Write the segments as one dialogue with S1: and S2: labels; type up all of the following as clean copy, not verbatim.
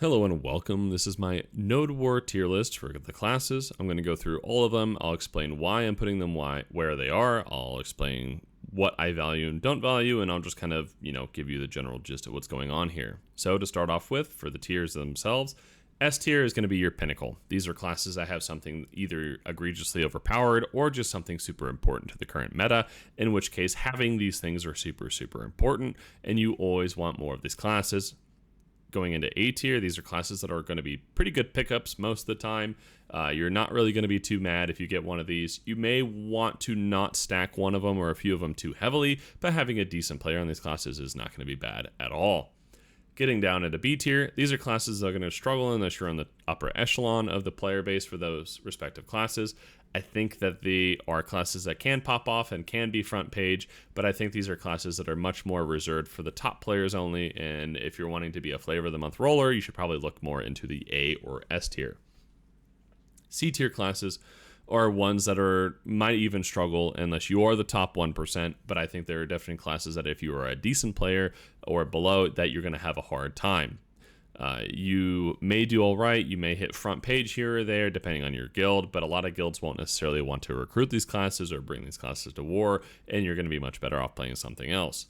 S1: Hello and welcome. This is my Nodewar tier list for the classes. I'm going to go through all of them. I'll explain why I'm putting them where they are. I'll explain what I value and don't value, and I'll just kind of, give you the general gist of what's going on here. So to start off with, for the tiers themselves, S tier is going to be your pinnacle. These are classes that have something either egregiously overpowered or just something super important to the current meta, in which case having these things are super, super important, and you always want more of these classes. Going into A tier, these are classes that are going to be pretty good pickups most of the time. You're not really going to be too mad if you get one of these. You may want to not stack one of them or a few of them too heavily, but having a decent player on these classes is not going to be bad at all. Getting down into B tier, these are classes that are going to struggle unless you're on the upper echelon of the player base for those respective classes. I think that they are classes that can pop off and can be front page, but I think these are classes that are much more reserved for the top players only, and if you're wanting to be a flavor of the month roller, you should probably look more into the A or S tier. C tier classes are ones that might even struggle unless you are the top 1%, but I think there are definitely classes that if you are a decent player or below, that you're going to have a hard time. You may do all right, you may hit front page here or there depending on your guild, but a lot of guilds won't necessarily want to recruit these classes or bring these classes to war, and you're going to be much better off playing something else.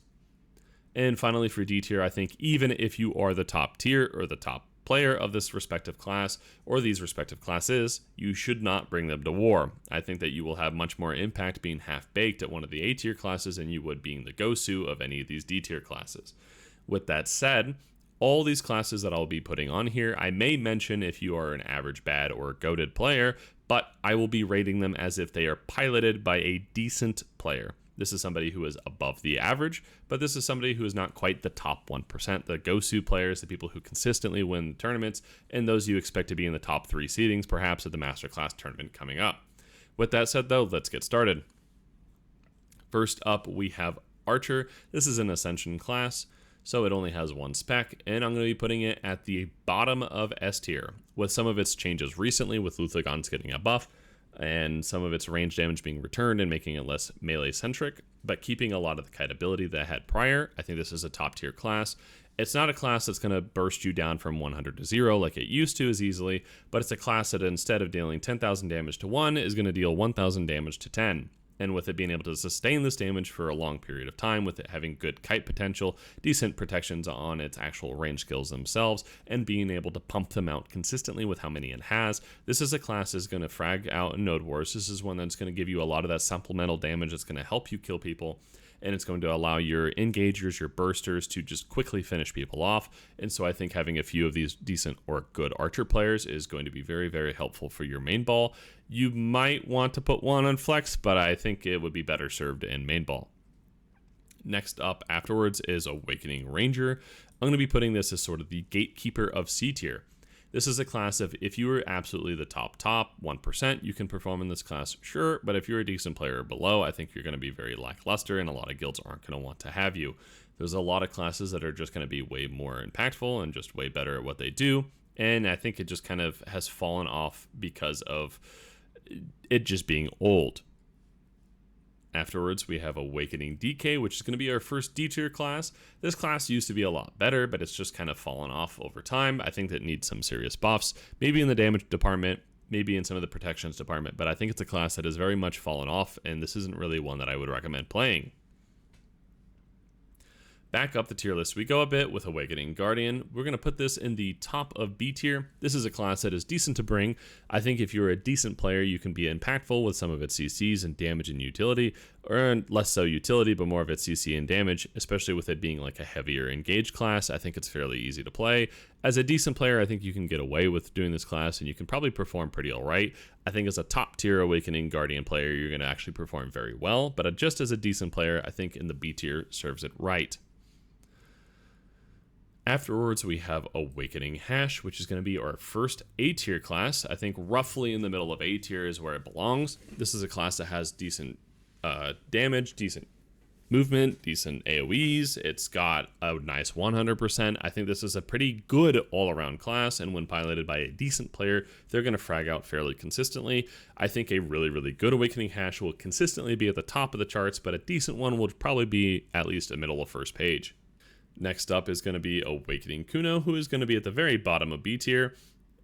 S1: And finally for D tier, I think even if you are the top tier or the top player of this respective class or these respective classes, you should not bring them to war. I think that you will have much more impact being half-baked at one of the A tier classes than you would being the Gosu of any of these D tier classes. With that said, all these classes that I'll be putting on here, I may mention if you are an average bad or goated player, but I will be rating them as if they are piloted by a decent player. This is somebody who is above the average, but this is somebody who is not quite the top 1%. The Gosu players, the people who consistently win tournaments, and those you expect to be in the top 3 seedings, perhaps at the Masterclass tournament coming up. With that said, though, let's get started. First up, we have Archer. This is an Ascension class, so it only has one spec, and I'm going to be putting it at the bottom of S tier, with some of its changes recently, with Luthagons getting a buff, and some of its range damage being returned and making it less melee-centric, but keeping a lot of the kite ability that it had prior. I think this is a top-tier class. It's not a class that's going to burst you down from 100 to 0 like it used to as easily, but it's a class that instead of dealing 10,000 damage to 1, is going to deal 1,000 damage to 10. And with it being able to sustain this damage for a long period of time, with it having good kite potential, decent protections on its actual range skills themselves, and being able to pump them out consistently with how many it has, this is a class that's going to frag out in Nodewars. This is one that's going to give you a lot of that supplemental damage that's going to help you kill people, and it's going to allow your engagers, your bursters, to just quickly finish people off. And so I think having a few of these decent or good archer players is going to be very, very helpful for your main ball. You might want to put one on flex, but I think it would be better served in main ball. Next up afterwards is Awakening Ranger. I'm going to be putting this as sort of the gatekeeper of C tier. This is a class of, if you are absolutely the top 1%, you can perform in this class, sure, but if you're a decent player below, I think you're going to be very lackluster, and a lot of guilds aren't going to want to have you. There's a lot of classes that are just going to be way more impactful and just way better at what they do, and I think it just kind of has fallen off because of it just being old. Afterwards, we have Awakening DK, which is going to be our first D tier class. This class used to be a lot better, but it's just kind of fallen off over time. I think that it needs some serious buffs, maybe in the damage department, maybe in some of the protections department, but I think it's a class that has very much fallen off, and this isn't really one that I would recommend playing. Back up the tier list, we go a bit with Awakening Guardian. We're going to put this in the top of B tier. This is a class that is decent to bring. I think if you're a decent player, you can be impactful with some of its CCs and damage and utility, or less so utility, but more of its CC and damage, especially with it being like a heavier engaged class. I think it's fairly easy to play. As a decent player, I think you can get away with doing this class, and you can probably perform pretty all right. I think as a top tier Awakening Guardian player, you're going to actually perform very well, but just as a decent player, I think in the B tier serves it right. Afterwards, we have Awakening Hash, which is going to be our first A tier class. I think roughly in the middle of A tier is where it belongs. This is a class that has decent damage, decent movement, decent AoEs. It's got a nice 100%. I think this is a pretty good all-around class, and when piloted by a decent player, they're going to frag out fairly consistently. I think a really, really good Awakening Hash will consistently be at the top of the charts, but a decent one will probably be at least a middle of first page. Next up is going to be Awakening Kuno, who is going to be at the very bottom of B tier.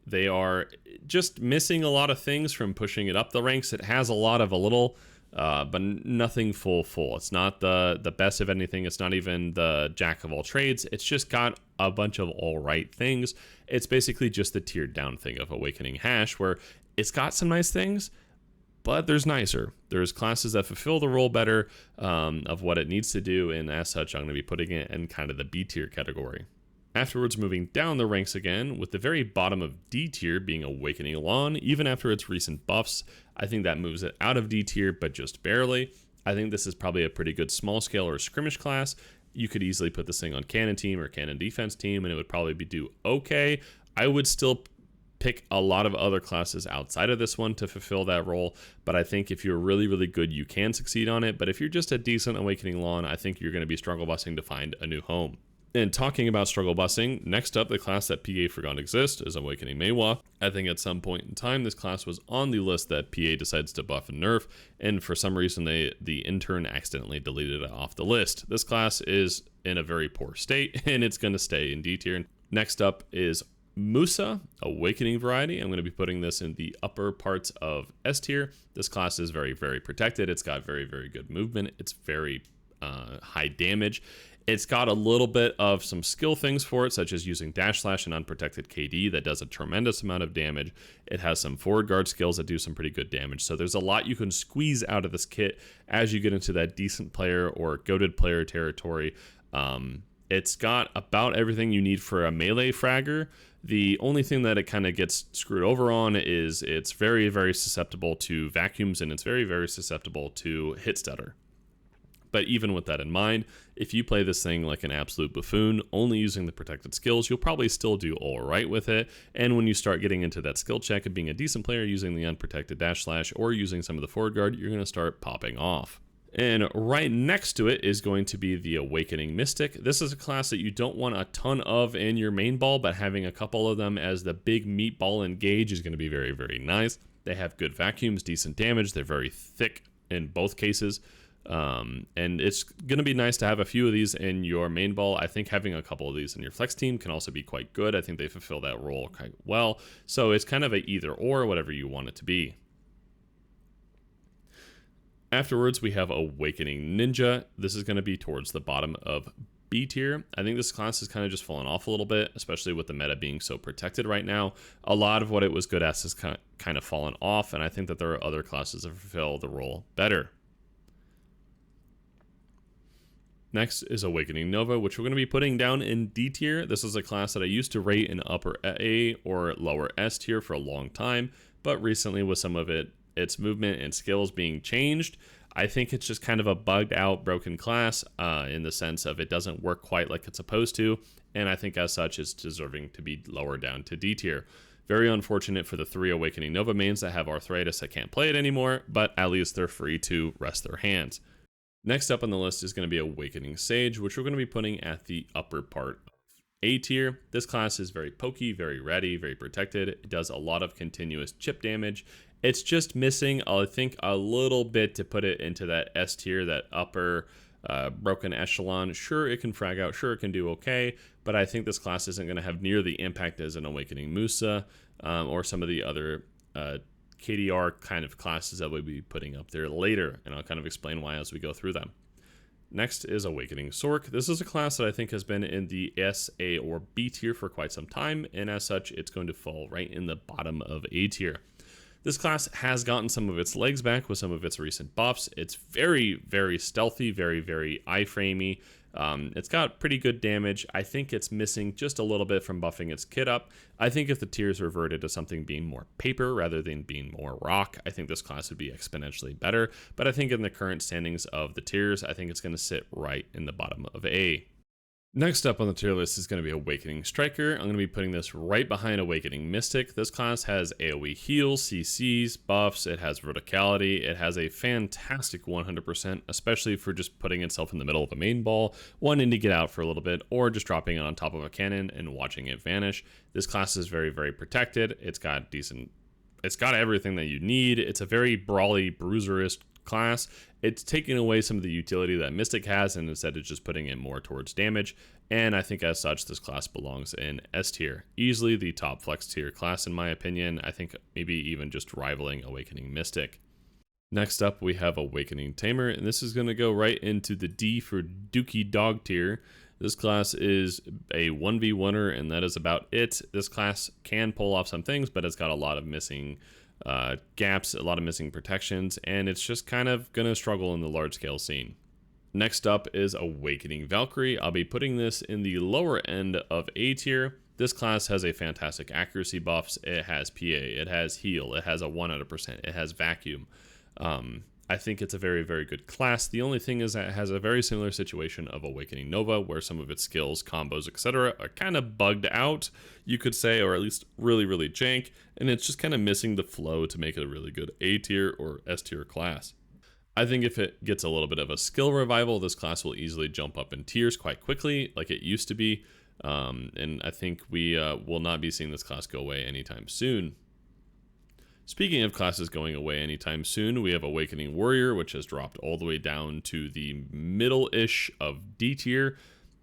S1: They are just missing a lot of things from pushing it up the ranks. It has a lot of a little, but nothing full. It's not the best of anything. It's not even the jack of all trades. It's just got a bunch of all right things. It's basically just the tiered down thing of Awakening Hash, where it's got some nice things, but there's nicer. There's classes that fulfill the role better of what it needs to do, and as such, I'm going to be putting it in kind of the B tier category. Afterwards, moving down the ranks again, with the very bottom of D tier being Awakening Lahn, even after its recent buffs. I think that moves it out of D tier, but just barely. I think this is probably a pretty good small scale or skirmish class. You could easily put this thing on cannon team or cannon defense team, and it would probably do okay. I would still pick a lot of other classes outside of this one to fulfill that role, but I think if you're really, really good, you can succeed on it. But if you're just a decent Awakening Lahn, I think you're going to be struggle busing to find a new home. And talking about struggle busing, next up, the class that PA forgot exists is Awakening Maehwa. I think at some point in time, this class was on the list that PA decides to buff and nerf, and for some reason, the intern accidentally deleted it off the list. This class is in a very poor state, and it's going to stay in D tier. Next up is Musa, Awakening variety. I'm going to be putting this in the upper parts of S tier. This class is very, very protected. It's got very, very good movement. It's very high damage. It's got a little bit of some skill things for it, such as using dash slash and unprotected KD that does a tremendous amount of damage. It has some forward guard skills that do some pretty good damage. So there's a lot you can squeeze out of this kit as you get into that decent player or goated player territory. It's got about everything you need for a melee fragger. The only thing that it kind of gets screwed over on is it's very, very susceptible to vacuums, and it's very, very susceptible to hit stutter. But even with that in mind, if you play this thing like an absolute buffoon, only using the protected skills, you'll probably still do all right with it. And when you start getting into that skill check and being a decent player using the unprotected dash slash or using some of the forward guard, you're going to start popping off. And right next to it is going to be the Awakening Mystic. This is a class that you don't want a ton of in your main ball, but having a couple of them as the big meatball engage is going to be very, very nice. They have good vacuums, decent damage. They're very thick in both cases. And it's going to be nice to have a few of these in your main ball. I think having a couple of these in your flex team can also be quite good. I think they fulfill that role quite well. So it's kind of a either or, whatever you want it to be. Afterwards, we have Awakening Ninja. This is going to be towards the bottom of B tier. I think this class has kind of just fallen off a little bit, especially with the meta being so protected right now. A lot of what it was good at has kind of fallen off, and I think that there are other classes that fulfill the role better. Next is Awakening Nova, which we're going to be putting down in D tier. This is a class that I used to rate in upper A or lower S tier for a long time, but recently with some of its movement and skills being changed, I think it's just kind of a bugged out, broken class in the sense of it doesn't work quite like it's supposed to, and I think as such it's deserving to be lower down to D tier. Very unfortunate for the 3 Awakening Nova mains that have arthritis that can't play it anymore, but at least they're free to rest their hands. Next up on the list is going to be Awakening Sage, which we're going to be putting at the upper part of A tier. This class is very pokey, very ready, very protected. It does a lot of continuous chip damage. It's just missing, I think, a little bit to put it into that S tier, that upper broken echelon. Sure, it can frag out. Sure, it can do okay. But I think this class isn't going to have near the impact as an Awakening Musa or some of the other KDR kind of classes that we'll be putting up there later. And I'll kind of explain why as we go through them. Next is Awakening Sork. This is a class that I think has been in the S, A, or B tier for quite some time. And as such, it's going to fall right in the bottom of A tier. This class has gotten some of its legs back with some of its recent buffs. It's very, very stealthy, very, very iframey. It's got pretty good damage. I think it's missing just a little bit from buffing its kit up. I think if the tiers reverted to something being more paper rather than being more rock, I think this class would be exponentially better. But I think in the current standings of the tiers, I think it's going to sit right in the bottom of A. Next up on the tier list is going to be Awakening Striker. I'm going to be putting this right behind Awakening Mystic. This class has AoE heals, CCs, buffs, it has verticality, it has a fantastic 100%, especially for just putting itself in the middle of a main ball, wanting to get out for a little bit, or just dropping it on top of a cannon and watching it vanish. This class is very, very protected. It's got everything that you need. It's a very brawly, bruiserist class. It's taking away some of the utility that Mystic has, and instead it's just putting it more towards damage. And I think as such, this class belongs in S tier. Easily the top flex tier class in my opinion. I think maybe even just rivaling Awakening Mystic. Next up, we have Awakening Tamer, and this is going to go right into the D for Dookie Dog tier. This class is a 1v1er, and that is about it. This class can pull off some things, but it's got a lot of missing gaps, a lot of missing protections, and it's just kind of going to struggle in the large-scale scene. Next up is Awakening Valkyrie. I'll be putting this in the lower end of A tier. This class has a fantastic accuracy buffs. It has PA, it has heal, it has a 100%, it has vacuum. I think it's a very, very good class. The only thing is that it has a very similar situation of Awakening Nova, where some of its skills, combos, etc. are kind of bugged out, you could say, or at least really, really jank, and it's just kind of missing the flow to make it a really good A tier or S tier class. I think if it gets a little bit of a skill revival, this class will easily jump up in tiers quite quickly, like it used to be, and I think we will not be seeing this class go away anytime soon. Speaking of classes going away anytime soon, we have Awakening Warrior, which has dropped all the way down to the middle-ish of D tier.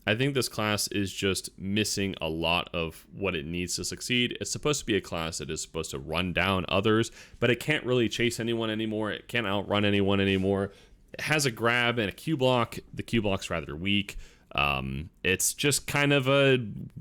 S1: I think this class is just missing a lot of what it needs to succeed. It's supposed to be a class that is supposed to run down others, but it can't really chase anyone anymore. It can't outrun anyone anymore. It has a grab and a Q block. The Q block's rather weak. It's just kind of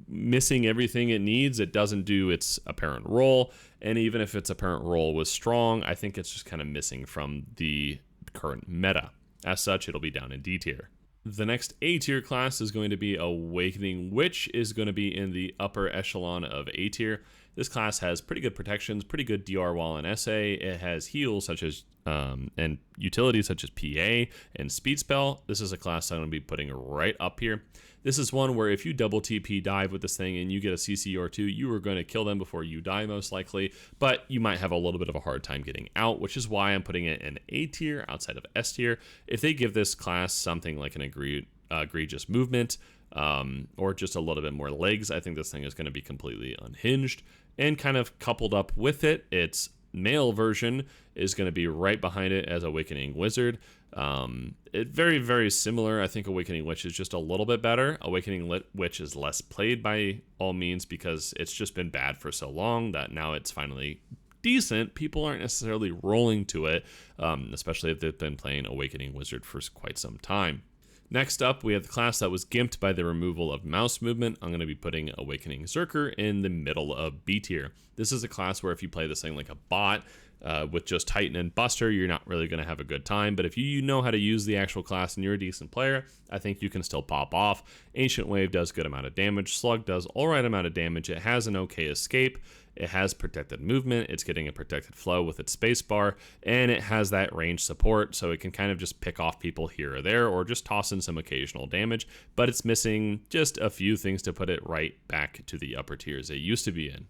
S1: missing everything it needs. It doesn't do its apparent role, and even if its apparent role was strong, I think it's just kind of missing from the current meta. As such, it'll be down in D tier. The next A tier class is going to be Awakening Witch, is going to be in the upper echelon of A tier. This class has pretty good protections, pretty good DR while in SA. It has heals such as and utilities such as PA and Speed Spell. This is a class I'm going to be putting right up here. This is one where if you double TP dive with this thing and you get a CC or two, you are going to kill them before you die most likely, but you might have a little bit of a hard time getting out, which is why I'm putting it in A tier outside of S tier. If they give this class something like an egregious movement, or just a little bit more legs, I think this thing is going to be completely unhinged. And kind of coupled up with it, its male version is going to be right behind it as Awakening Wizard. Very, very similar. I think Awakening Witch is just a little bit better. Awakening Witch is less played by all means because it's just been bad for so long that now it's finally decent. People aren't necessarily rolling to it, especially if they've been playing Awakening Wizard for quite some time. Next up, we have the class that was gimped by the removal of mouse movement. I'm going to be putting Awakening Zerker in the middle of B tier. This is a class where if you play this thing like a bot, with just Titan and Buster, you're not really going to have a good time. But if you know how to use the actual class and you're a decent player, I think you can still pop off. Ancient Wave does good amount of damage. Slug does all right amount of damage. It has an okay escape. It has protected movement. It's getting a protected flow with its spacebar, and it has that range support, so it can kind of just pick off people here or there, or just toss in some occasional damage. But it's missing just a few things to put it right back to the upper tiers it used to be in.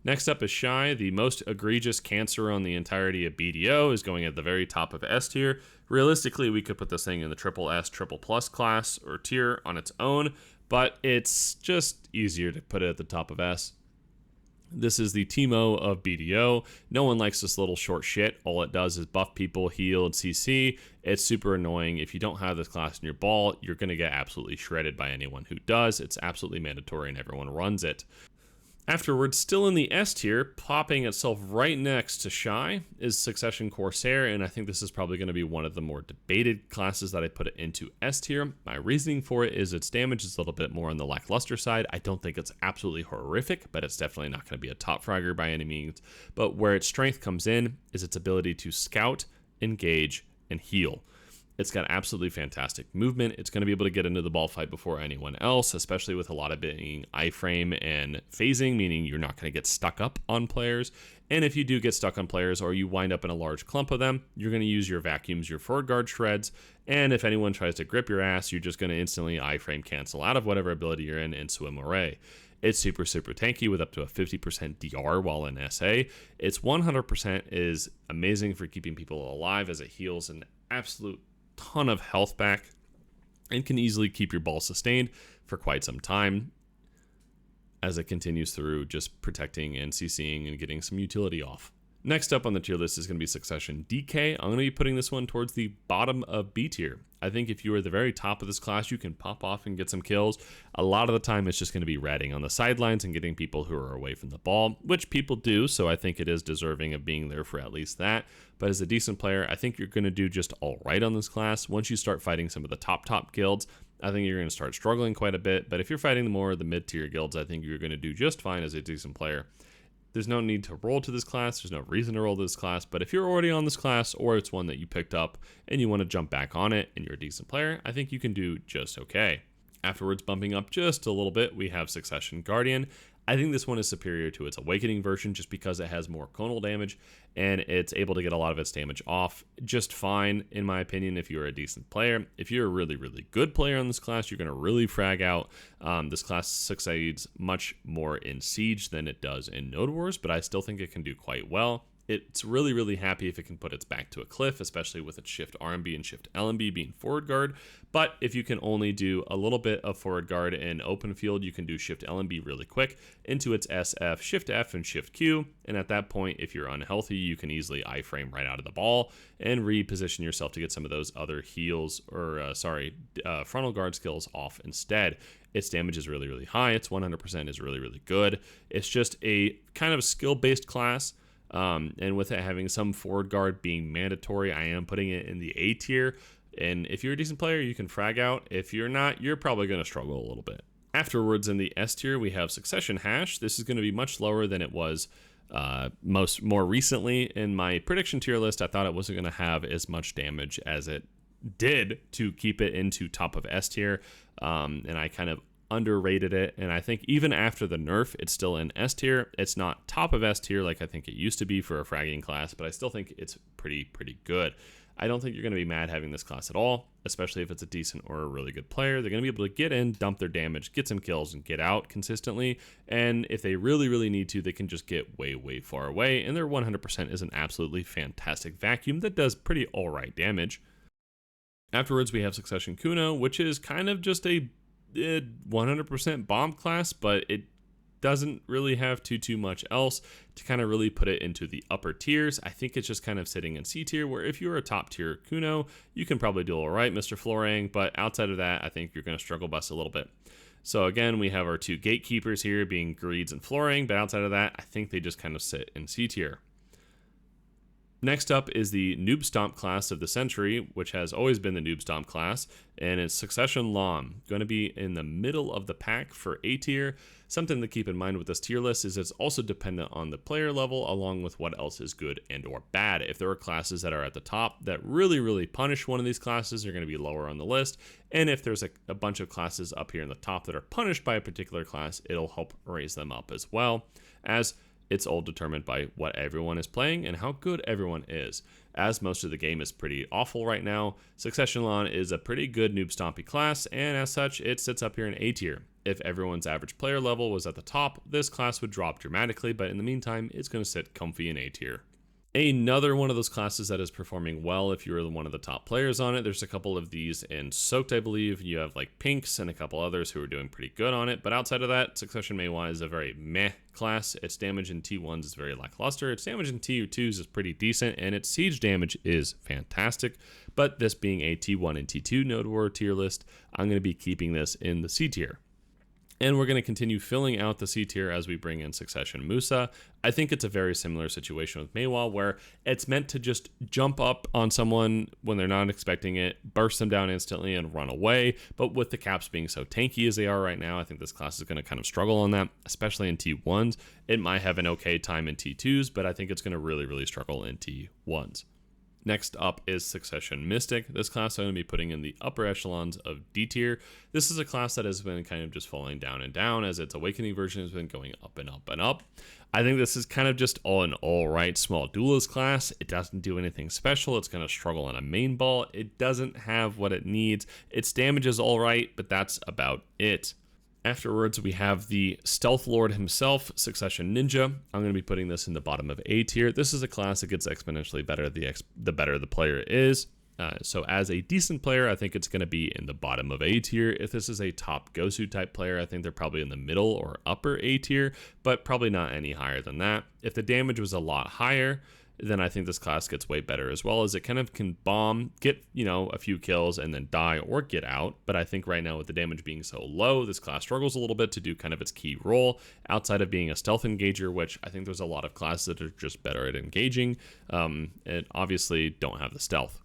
S1: Next up is Shy. The most egregious cancer on the entirety of BDO is going at the very top of S tier. Realistically, we could put this thing in the triple S, triple plus class or tier on its own, but it's just easier to put it at the top of S. This is the Teemo of BDO. No one likes this little short shit. All it does is buff people, heal, and CC. It's super annoying. If you don't have this class in your ball, you're going to get absolutely shredded by anyone who does. It's absolutely mandatory and everyone runs it. Afterwards, still in the S tier, popping itself right next to Shy, is Succession Corsair, and I think this is probably going to be one of the more debated classes that I put it into S tier. My reasoning for it is its damage is a little bit more on the lackluster side. I don't think it's absolutely horrific, but it's definitely not going to be a top fragger by any means. But where its strength comes in is its ability to scout, engage, and heal. It's got absolutely fantastic movement. It's going to be able to get into the ball fight before anyone else, especially with a lot of being iframe and phasing, meaning you're not going to get stuck up on players. And if you do get stuck on players or you wind up in a large clump of them, you're going to use your vacuums, your forward guard shreds, and if anyone tries to grip your ass, you're just going to instantly iframe cancel out of whatever ability you're in and swim away. It's super, super tanky with up to a 50% DR while in SA. Its 100% is amazing for keeping people alive as it heals an absolute ton of health back and can easily keep your ball sustained for quite some time as it continues through just protecting and CCing and getting some utility off. Next up on the tier list is going to be Succession DK. I'm going to be putting this one towards the bottom of B tier. I think if you are the very top of this class, you can pop off and get some kills. A lot of the time, it's just going to be ratting on the sidelines and getting people who are away from the ball, which people do, so I think it is deserving of being there for at least that. But as a decent player, I think you're going to do just all right on this class. Once you start fighting some of the top guilds, I think you're going to start struggling quite a bit. But if you're fighting more of the mid-tier guilds, I think you're going to do just fine as a decent player. There's no need to roll to this class. There's no reason to roll to this class. But if you're already on this class, or it's one that you picked up and you want to jump back on it and you're a decent player, I think you can do just okay. Afterwards, bumping up just a little bit, we have Succession Guardian. I think this one is superior to its Awakening version just because it has more conal damage and it's able to get a lot of its damage off just fine, in my opinion, if you're a decent player. If you're a really, really good player on this class, you're going to really frag out. This class succeeds much more in Siege than it does in Nodewars, but I still think it can do quite well. It's really, really happy if it can put its back to a cliff, especially with its Shift RMB and Shift LMB being forward guard. But if you can only do a little bit of forward guard in open field, you can do Shift LMB really quick into its SF, Shift F, and Shift Q. And at that point, if you're unhealthy, you can easily iframe right out of the ball and reposition yourself to get some of those other heals or, frontal guard skills off instead. Its damage is really, really high. Its 100% is really, really good. It's just a kind of skill-based class. And with it having some forward guard being mandatory, I am putting it in the A tier. And if you're a decent player, you can frag out. If you're not, you're probably going to struggle a little bit. Afterwards, in the S tier, we have Succession Hash. This is going to be much lower than it was more recently. In my prediction tier list, I thought it wasn't going to have as much damage as it did to keep it into top of S tier. And I kind of underrated it, and I think even after the nerf, it's still in S tier. It's not top of S tier like I think it used to be for a fragging class, but I still think it's pretty good. I don't think you're going to be mad having this class at all, especially if it's a decent or a really good player. They're going to be able to get in, dump their damage, get some kills, and get out consistently. And if they really, really need to, they can just get way, way far away. And their 100% is an absolutely fantastic vacuum that does pretty all right damage. Afterwards, we have Succession Kuno, which is kind of just a 100% bomb class, but it doesn't really have too much else to kind of really put it into the upper tiers. I think it's just kind of sitting in C tier, where if you're a top tier Kuno, you can probably do all right, Mr. Florang, but outside of that, I think you're going to struggle bust a little bit. So again, we have our two gatekeepers here being Greeds and Florang, but outside of that, I think they just kind of sit in C tier. Next up is the Noob Stomp class of the century, which has always been the Noob Stomp class, and it's Succession Lahn, going to be in the middle of the pack for A tier. Something to keep in mind with this tier list is it's also dependent on the player level along with what else is good and or bad. If there are classes that are at the top that really, really punish one of these classes, they're going to be lower on the list. And if there's a bunch of classes up here in the top that are punished by a particular class, it'll help raise them up as well, as it's all determined by what everyone is playing and how good everyone is. As most of the game is pretty awful right now, Succession Lahn is a pretty good Noob Stompy class, and as such, it sits up here in A tier. If everyone's average player level was at the top, this class would drop dramatically, but in the meantime, it's going to sit comfy in A tier. Another one of those classes that is performing well if you're one of the top players on it. There's a couple of these in Soaked, I believe. You have like Pinks and a couple others who are doing pretty good on it. But outside of that, Succession Maehwa is a very meh class. Its damage in T1s is very lackluster. Its damage in T2s is pretty decent, and its siege damage is fantastic. But this being a T1 and T2 Nodewar tier list, I'm going to be keeping this in the C tier. And we're going to continue filling out the C tier as we bring in Succession Musa. I think it's a very similar situation with Maehwa, where it's meant to just jump up on someone when they're not expecting it, burst them down instantly, and run away. But with the caps being so tanky as they are right now, I think this class is going to kind of struggle on that, especially in T1s. It might have an okay time in T2s, but I think it's going to really, really struggle in T1s. Next up is Succession Mystic. This class I'm going to be putting in the upper echelons of D tier. This is a class that has been kind of just falling down and down as its Awakening version has been going up and up and up. I think this is kind of just an all-right small duelist class. It doesn't do anything special. It's going to struggle on a main ball. It doesn't have what it needs. Its damage is all right, but that's about it. Afterwards, we have the Stealth Lord himself, Succession Ninja. I'm going to be putting this in the bottom of A tier. This is a class that gets exponentially better the better the player is. So as a decent player, I think it's going to be in the bottom of A tier. If this is a top Gosu type player, I think they're probably in the middle or upper A tier, but probably not any higher than that. If the damage was a lot higher, then I think this class gets way better, as well as it kind of can bomb, get, a few kills and then die or get out. But I think right now with the damage being so low, this class struggles a little bit to do kind of its key role outside of being a stealth engager, which I think there's a lot of classes that are just better at engaging and obviously don't have the stealth.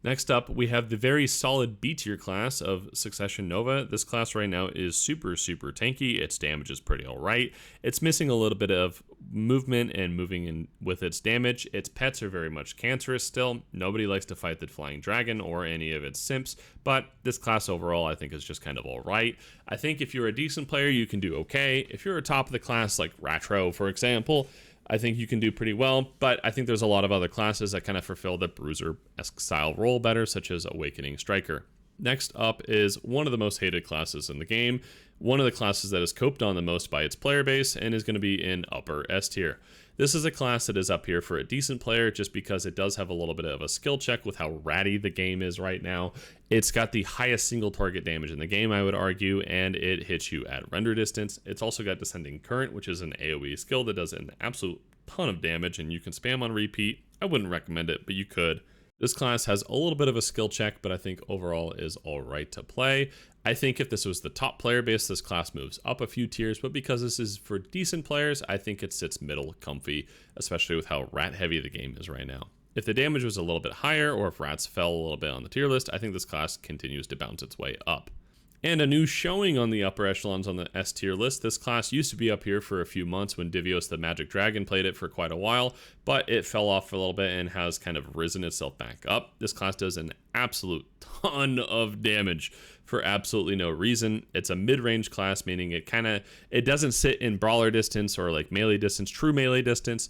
S1: Next up, we have the very solid B tier class of Succession Nova. This class right now is super, super tanky. Its damage is pretty alright. It's missing a little bit of movement and moving in with its damage. Its pets are very much cancerous still. Nobody likes to fight the Flying Dragon or any of its simps, but this class overall I think is just kind of alright. I think if you're a decent player, you can do okay. If you're a top of the class like Ratro, for example, I think you can do pretty well, but I think there's a lot of other classes that kind of fulfill the Bruiser-esque style role better, such as Awakening Striker. Next up is one of the most hated classes in the game, one of the classes that is coped on the most by its player base, and is going to be in upper S tier. This is a class that is up here for a decent player just because it does have a little bit of a skill check with how ratty the game is right now. It's got the highest single target damage in the game, I would argue, and it hits you at render distance. It's also got Descending Current, which is an AoE skill that does an absolute ton of damage, and you can spam on repeat. I wouldn't recommend it, but you could. This class has a little bit of a skill check, but I think overall is alright to play. I think if this was the top player base, this class moves up a few tiers, but because this is for decent players, I think it sits middle comfy, especially with how rat heavy the game is right now. If the damage was a little bit higher, or if rats fell a little bit on the tier list, I think this class continues to bounce its way up. And a new showing on the upper echelons on the S tier list. This class used to be up here for a few months when Divios the Magic Dragon played it for quite a while, but it fell off for a little bit and has kind of risen itself back up. This class does an absolute ton of damage for absolutely no reason. It's a mid-range class, meaning it doesn't sit in brawler distance or like melee distance, true melee distance,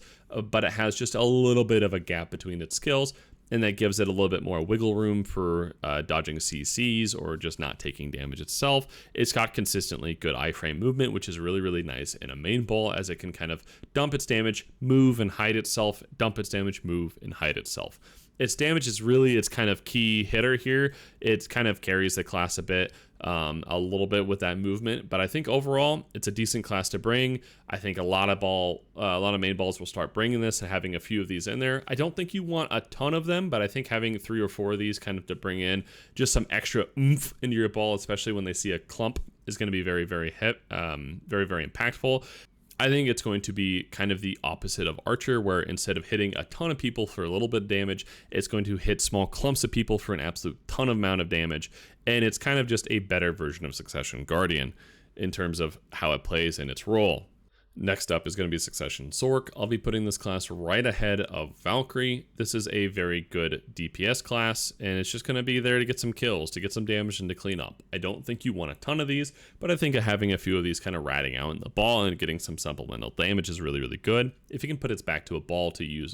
S1: but it has just a little bit of a gap between its skills. And that gives it a little bit more wiggle room for dodging CCs or just not taking damage itself. It's got consistently good iframe movement, which is really, really nice in a main ball, as it can kind of dump its damage, move and hide itself, dump its damage, move and hide itself. Its damage is really its kind of key hitter here. It kind of carries the class a little bit with that movement, but I think overall it's a decent class to bring. I think a lot of main balls will start bringing this and having a few of these in there. I don't think you want a ton of them, but I think having 3 or 4 of these kind of to bring in just some extra oomph into your ball, especially when they see a clump, is going to be very, very very impactful. I think it's going to be kind of the opposite of Archer, where instead of hitting a ton of people for a little bit of damage, it's going to hit small clumps of people for an absolute ton of amount of damage. And it's kind of just a better version of Succession Guardian in terms of how it plays in its role. Next up is going to be Succession Zork. I'll be putting this class right ahead of Valkyrie. This is a very good DPS class, and it's just going to be there to get some kills, to get some damage, and to clean up. I don't think you want a ton of these, but I think having a few of these kind of ratting out in the ball and getting some supplemental damage is really, really good. If you can put it back to a wall to use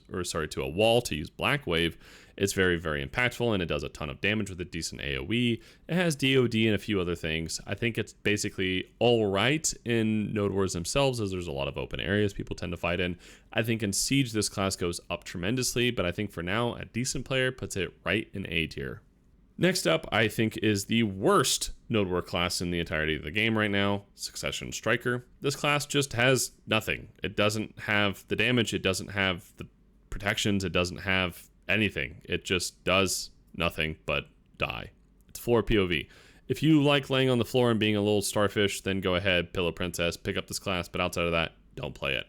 S1: Black Wave, it's very, very impactful, and it does a ton of damage with a decent AoE. It has DOD and a few other things. I think it's basically all right in Nodewars themselves, as there's a lot of open areas people tend to fight in. I think in Siege, this class goes up tremendously, but I think for now, a decent player puts it right in A tier. Next up, I think, is the worst Nodewar class in the entirety of the game right now, Succession Striker. This class just has nothing. It doesn't have the damage, it doesn't have the protections, it doesn't have anything. It just does nothing but die. It's floor POV. If you like laying on the floor and being a little starfish, then go ahead, Pillow Princess, pick up this class, but outside of that, don't play it.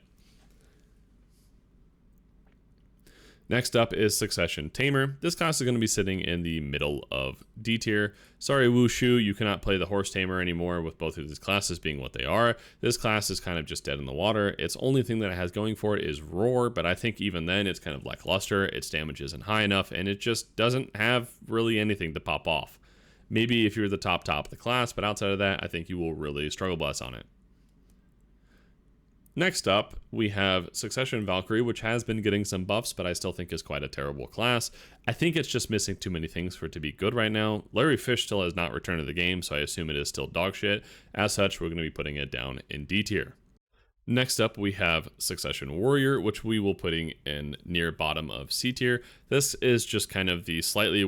S1: Next up is Succession Tamer. This class is going to be sitting in the middle of D tier. Sorry, Wushu, you cannot play the Horse Tamer anymore with both of these classes being what they are. This class is kind of just dead in the water. Its only thing that it has going for it is Roar, but I think even then it's kind of lackluster. Its damage isn't high enough, and it just doesn't have really anything to pop off. Maybe if you're the top of the class, but outside of that, I think you will really struggle bus on it. Next up, we have Succession Valkyrie, which has been getting some buffs, but I still think is quite a terrible class. I think it's just missing too many things for it to be good right now. Larry Fish still has not returned to the game, so I assume it is still dog shit. As such, we're going to be putting it down in D tier. Next up, we have Succession Warrior, which we will putting in near bottom of C tier. This is just kind of the slightly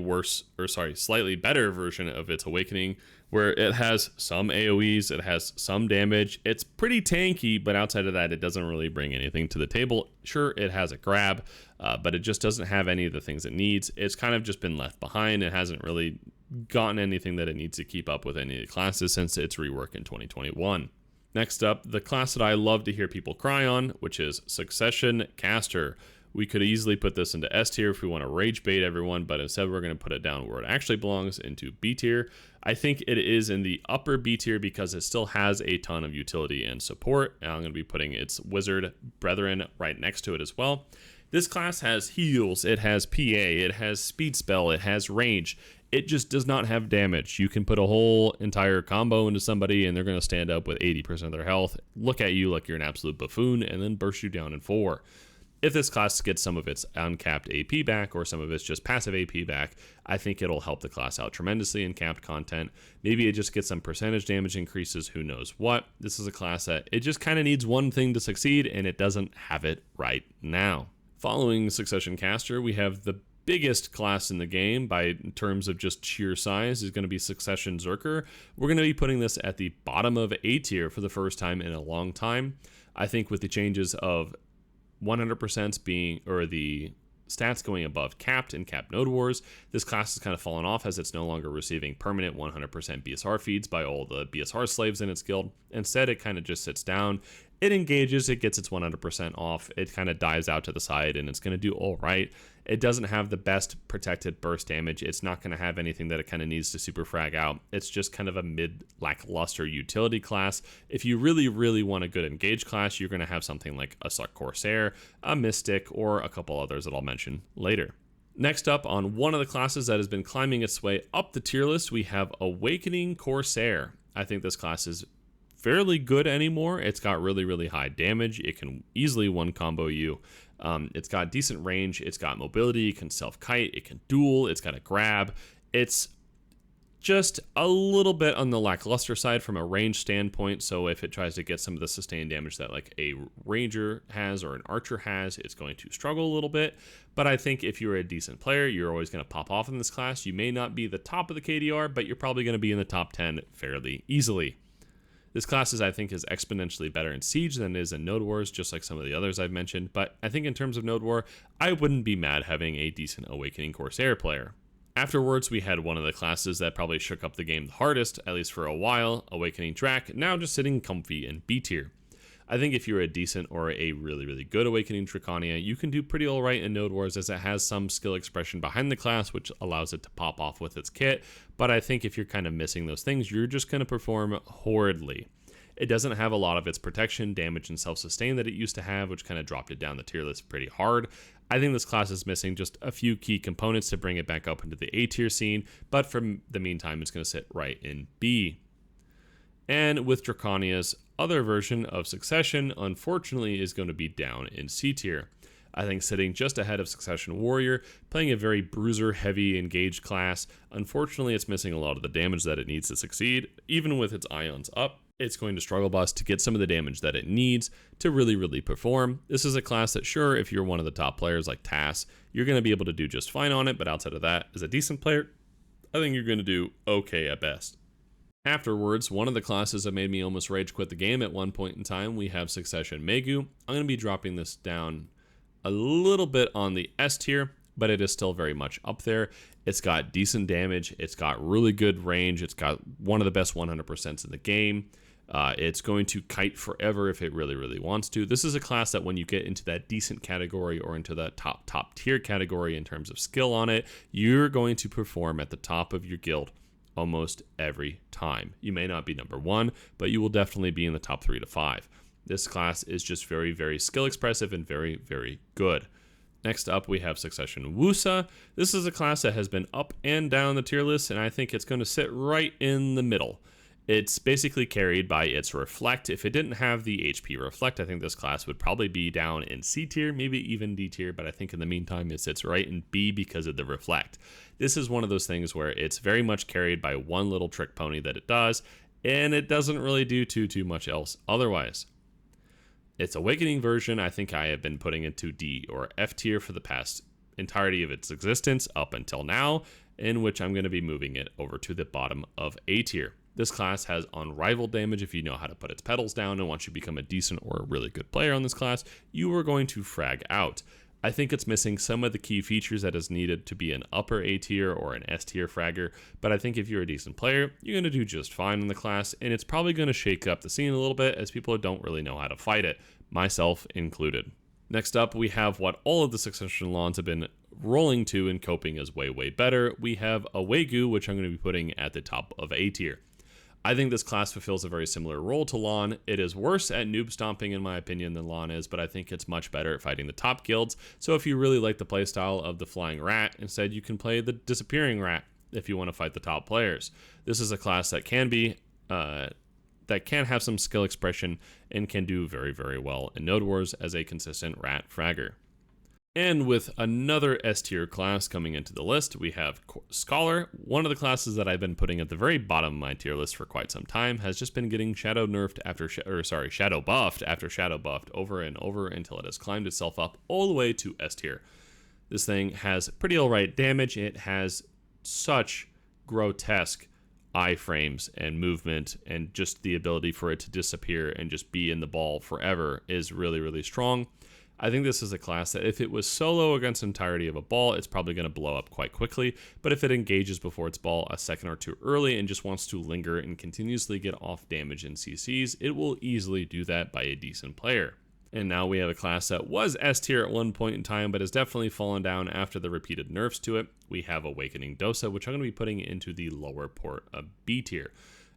S1: better version of its Awakening, where it has some AoEs, it has some damage. It's pretty tanky, but outside of that, it doesn't really bring anything to the table. Sure, it has a grab, but it just doesn't have any of the things it needs. It's kind of just been left behind. It hasn't really gotten anything that it needs to keep up with any of the classes since its rework in 2021. Next up, the class that I love to hear people cry on, which is Succession Caster. We could easily put this into S tier if we want to rage bait everyone, but instead we're going to put it down where it actually belongs, into B tier. I think it is in the upper B tier because it still has a ton of utility and support, and I'm going to be putting its wizard brethren right next to it as well. This class has heals, it has PA, it has speed spell, it has range. It just does not have damage. You can put a whole entire combo into somebody and they're going to stand up with 80% of their health, look at you like you're an absolute buffoon, and then burst you down in 4. If this class gets some of its uncapped AP back or some of its just passive AP back, I think it'll help the class out tremendously in capped content. Maybe it just gets some percentage damage increases, who knows what. This is a class that it just kind of needs one thing to succeed, and it doesn't have it right now. Following Succession Caster, we have the biggest class in the game by terms of just sheer size is going to be Succession Zerker. We're going to be putting this at the bottom of A tier for the first time in a long time. I think with the changes of 100% being, or the stats going above capped and capped Nodewars, this class has kind of fallen off as it's no longer receiving permanent 100% BSR feeds by all the BSR slaves in its guild. Instead, it kind of just sits down. It engages, it gets its 100% off, it kind of dives out to the side, and it's going to do all right. It doesn't have the best protected burst damage. It's not going to have anything that it kind of needs to super frag out. It's just kind of a mid-lackluster utility class. If you really, really want a good engage class, you're going to have something like a Corsair, a Mystic, or a couple others that I'll mention later. Next up, on one of the classes that has been climbing its way up the tier list, we have Awakening Corsair. I think this class is fairly good anymore. It's got really, really high damage. It can easily one combo you. It's got decent range. It's got mobility. It can self-kite. It can duel. It's got a grab. It's just a little bit on the lackluster side from a range standpoint. So if it tries to get some of the sustained damage that like a ranger has or an archer has, it's going to struggle a little bit. But I think if you're a decent player, you're always going to pop off in this class. You may not be the top of the KDR, but you're probably going to be in the top 10 fairly easily. This class I think is exponentially better in Siege than it is in Nodewars, just like some of the others I've mentioned, but I think in terms of Nodewar, I wouldn't be mad having a decent Awakening Corsair player. Afterwards, we had one of the classes that probably shook up the game the hardest, at least for a while, Awakening Drac, now just sitting comfy in B tier. I think if you're a decent or a really, really good Awakening Draconia, you can do pretty alright in Nodewars as it has some skill expression behind the class, which allows it to pop off with its kit, but I think if you're kind of missing those things, you're just going to perform horridly. It doesn't have a lot of its protection, damage, and self-sustain that it used to have, which kind of dropped it down the tier list pretty hard. I think this class is missing just a few key components to bring it back up into the A tier scene, but for the meantime, it's going to sit right in B. And with Draconia's other version of Succession, unfortunately, is going to be down in C tier. I think sitting just ahead of Succession Warrior, playing a very bruiser-heavy engaged class. Unfortunately, it's missing a lot of the damage that it needs to succeed. Even with its ions up, it's going to struggle bus to get some of the damage that it needs to really, really perform. This is a class that, sure, if you're one of the top players like Tass, you're going to be able to do just fine on it, but outside of that, as a decent player, I think you're going to do okay at best. Afterwards, one of the classes that made me almost rage quit the game at one point in time, we have Succession Maehwa. I'm going to be dropping this down a little bit on the S tier, but it is still very much up there. It's got decent damage. It's got really good range. It's got one of the best 100% in the game. It's going to kite forever if it really, really wants to. This is a class that when you get into that decent category or into the top tier category in terms of skill on it, you're going to perform at the top of your guild almost every time. You may not be number 1, but you will definitely be in the top 3 to 5. This class is just very, very skill expressive and very, very good. Next up, we have Succession Musa. This is a class that has been up and down the tier list, and I think it's going to sit right in the middle. It's basically carried by its Reflect. If it didn't have the HP Reflect, I think this class would probably be down in C tier, maybe even D tier, but I think in the meantime it sits right in B because of the Reflect. This is one of those things where it's very much carried by one little trick pony that it does, and it doesn't really do too much else otherwise. Its Awakening version, I think I have been putting into D or F tier for the past entirety of its existence up until now, in which I'm going to be moving it over to the bottom of A tier. This class has unrivaled damage if you know how to put its pedals down, and once you become a decent or a really good player on this class, you are going to frag out. I think it's missing some of the key features that is needed to be an upper A tier or an S tier fragger, but I think if you're a decent player, you're going to do just fine in the class, and it's probably going to shake up the scene a little bit as people don't really know how to fight it, myself included. Next up, we have what all of the succession Lahns have been rolling to and coping as way, way better. We have a Wegu, which I'm going to be putting at the top of A tier. I think this class fulfills a very similar role to Lahn. It is worse at noob stomping in my opinion than Lahn is, but I think it's much better at fighting the top guilds. So if you really like the playstyle of the flying rat, instead you can play the disappearing rat if you want to fight the top players. This is a class that can be that can have some skill expression and can do very, very well in Nodewars as a consistent rat fragger. And with another S tier class coming into the list, we have Scholar. One of the classes that I've been putting at the very bottom of my tier list for quite some time has just been getting shadow buffed after shadow buffed over and over until it has climbed itself up all the way to S tier. This thing has pretty alright damage. It has such grotesque iframes and movement, and just the ability for it to disappear and just be in the ball forever is really, really strong. I think this is a class that if it was solo against the entirety of a ball, it's probably going to blow up quite quickly, but if it engages before its ball a second or two early and just wants to linger and continuously get off damage in CCs, it will easily do that by a decent player. And now we have a class that was S tier at one point in time, but has definitely fallen down after the repeated nerfs to it. We have Awakening Dosa, which I'm going to be putting into the lower port of B tier.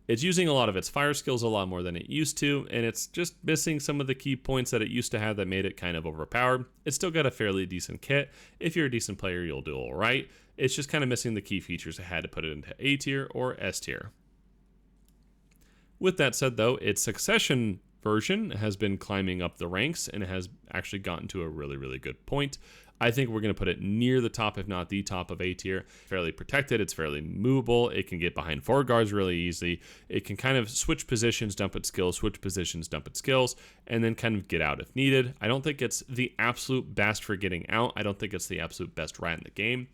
S1: It's using a lot of its fire skills a lot more than it used to, and it's just missing some of the key points that it used to have that made it kind of overpowered. It's still got a fairly decent kit. If you're a decent player, you'll do all right. It's just kind of missing the key features. I had to put it into A tier or S tier. With that said, though, its Succession version has been climbing up the ranks and has actually gotten to a really, really good point. I think we're going to put it near the top, if not the top of A tier. Fairly protected, it's fairly movable, it can get behind forward guards really easily, it can kind of switch positions, dump its skills, switch positions, dump its skills, and then kind of get out if needed. I don't think it's the absolute best for getting out, I don't think it's the absolute best rat in the game,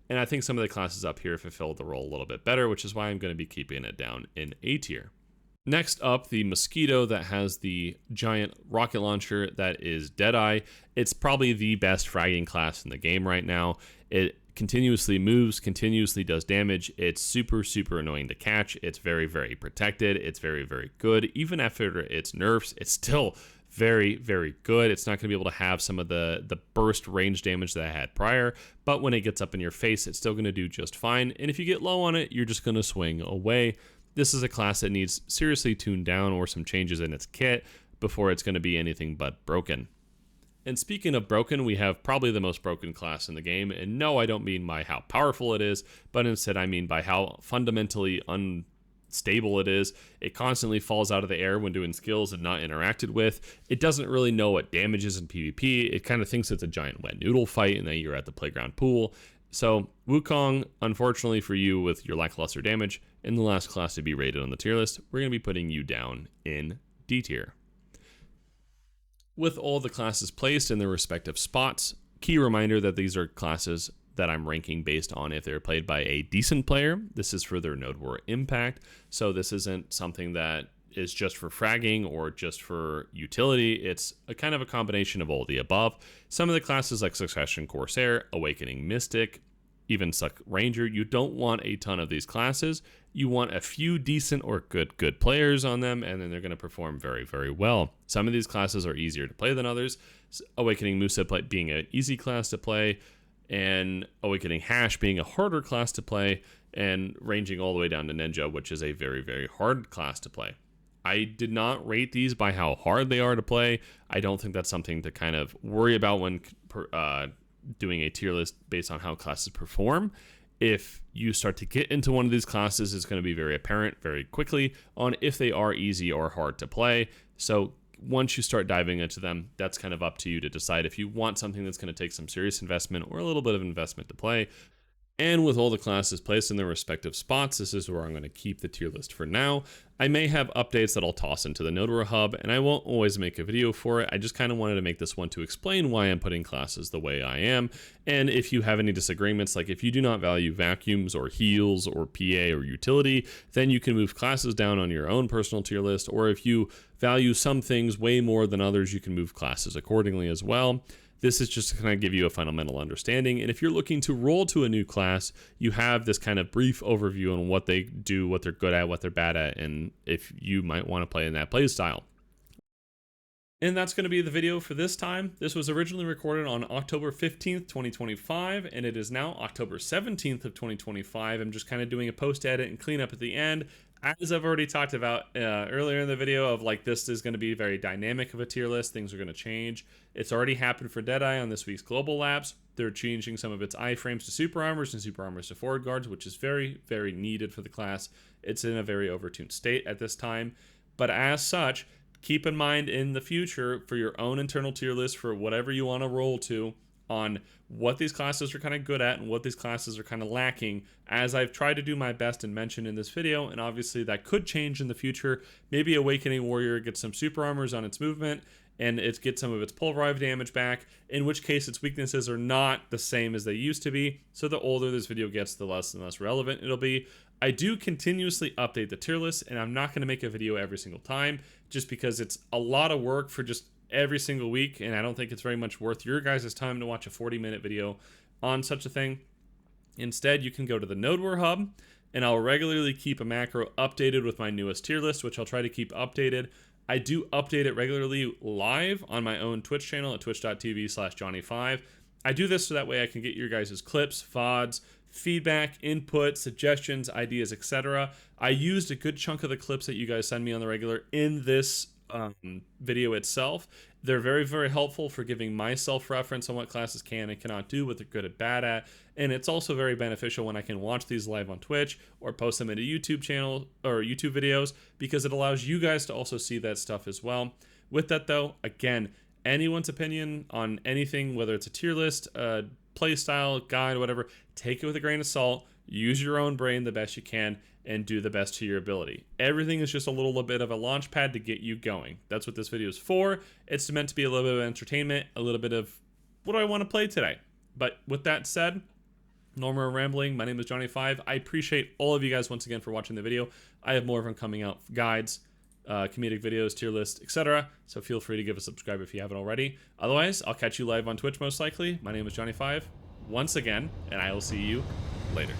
S1: and I think some of the classes up here fulfill the role a little bit better, which is why I'm going to be keeping it down in A tier. Next up, the Mosquito that has the giant rocket launcher that is Deadeye. It's probably the best fragging class in the game right now. It continuously moves, continuously does damage. It's super, super annoying to catch. It's very, very protected. It's very, very good. Even after its nerfs, it's still very, very good. It's not going to be able to have some of the burst range damage that I had prior, but when it gets up in your face, it's still going to do just fine. And if you get low on it, you're just going to swing away. This is a class that needs seriously tuned down or some changes in its kit before it's going to be anything but broken. And speaking of broken, we have probably the most broken class in the game. And no, I don't mean by how powerful it is, but instead I mean by how fundamentally unstable it is. It constantly falls out of the air when doing skills and not interacted with. It doesn't really know what damage is in PvP. It kind of thinks it's a giant wet noodle fight and that you're at the playground pool. So Wukong, unfortunately for you with your lackluster damage, in the last class to be rated on the tier list, we're going to be putting you down in D tier. With all the classes placed in their respective spots, key reminder that these are classes that I'm ranking based on if they're played by a decent player. This is for their Nodewar impact, so this isn't something that is just for fragging or just for utility. It's a kind of a combination of all the above. Some of the classes like Succession Corsair, Awakening Mystic, even Suck Ranger, you don't want a ton of these classes. You want a few decent or good players on them, and then they're going to perform very, very well. Some of these classes are easier to play than others. Awakening Musa being an easy class to play, and Awakening Hash being a harder class to play, and ranging all the way down to Ninja, which is a very, very hard class to play. I did not rate these by how hard they are to play. I don't think that's something to kind of worry about when doing a tier list based on how classes perform. If you start to get into one of these classes, it's going to be very apparent very quickly on if they are easy or hard to play. So once you start diving into them, that's kind of up to you to decide if you want something that's going to take some serious investment or a little bit of investment to play. And with all the classes placed in their respective spots, this is where I'm going to keep the tier list for now. I may have updates that I'll toss into the Nodewar hub, and I won't always make a video for it. I just kind of wanted to make this one to explain why I'm putting classes the way I am. And if you have any disagreements, like if you do not value vacuums or heals or PA or utility, then you can move classes down on your own personal tier list. Or if you value some things way more than others, you can move classes accordingly as well. This is just to kind of give you a fundamental understanding. And if you're looking to roll to a new class, you have this kind of brief overview on what they do, what they're good at, what they're bad at, and if you might want to play in that play style. And that's going to be the video for this time. This was originally recorded on October 15th, 2025, and it is now October 17th of 2025. I'm just kind of doing a post edit and cleanup at the end. As I've already talked about earlier in the video of like this is going to be very dynamic of a tier list. Things are going to change. It's already happened for Deadeye on this week's Global Labs. They're changing some of its iframes to super armors and super armors to forward guards, which is very, very needed for the class. It's in a very overtuned state at this time. But as such, keep in mind in the future for your own internal tier list for whatever you want to roll to on what these classes are kind of good at and what these classes are kind of lacking, as I've tried to do my best and mention in this video, and obviously that could change in the future. Maybe Awakening Warrior gets some super armors on its movement and it gets some of its pull revive damage back, in which case its weaknesses are not the same as they used to be, so the older this video gets, the less and less relevant it'll be. I do continuously update the tier list, and I'm not going to make a video every single time, just because it's a lot of work for just every single week, and I don't think it's very much worth your guys' time to watch a 40-minute video on such a thing. Instead, you can go to the Nodewar hub, and I'll regularly keep a macro updated with my newest tier list, which I'll try to keep updated. I do update it regularly live on my own Twitch channel at twitch.tv/Johnny5. I do this so that way I can get your guys' clips, VODs, feedback, input, suggestions, ideas, etc. I used a good chunk of the clips that you guys send me on the regular in this video itself. They're very, very helpful for giving myself reference on what classes can and cannot do, what they're good and bad at, and it's also very beneficial when I can watch these live on Twitch or post them in a YouTube channel or YouTube videos, because it allows you guys to also see that stuff as well. With that though, again, anyone's opinion on anything, whether it's a tier list, play style, guide, whatever, take it with a grain of salt. Use your own brain the best you can and do the best to your ability. Everything is just a little bit of a launch pad to get you going. That's what this video is for. It's meant to be a little bit of entertainment, a little bit of what do I want to play today. But with that said, no more rambling. My name is Johnny5. I appreciate all of you guys once again for watching the video. I have more of them coming out, guides, comedic videos, tier list, etc. So feel free to give a subscribe if you haven't already. Otherwise, I'll catch you live on Twitch most likely. My name is Johnny5 once again, and I will see you later.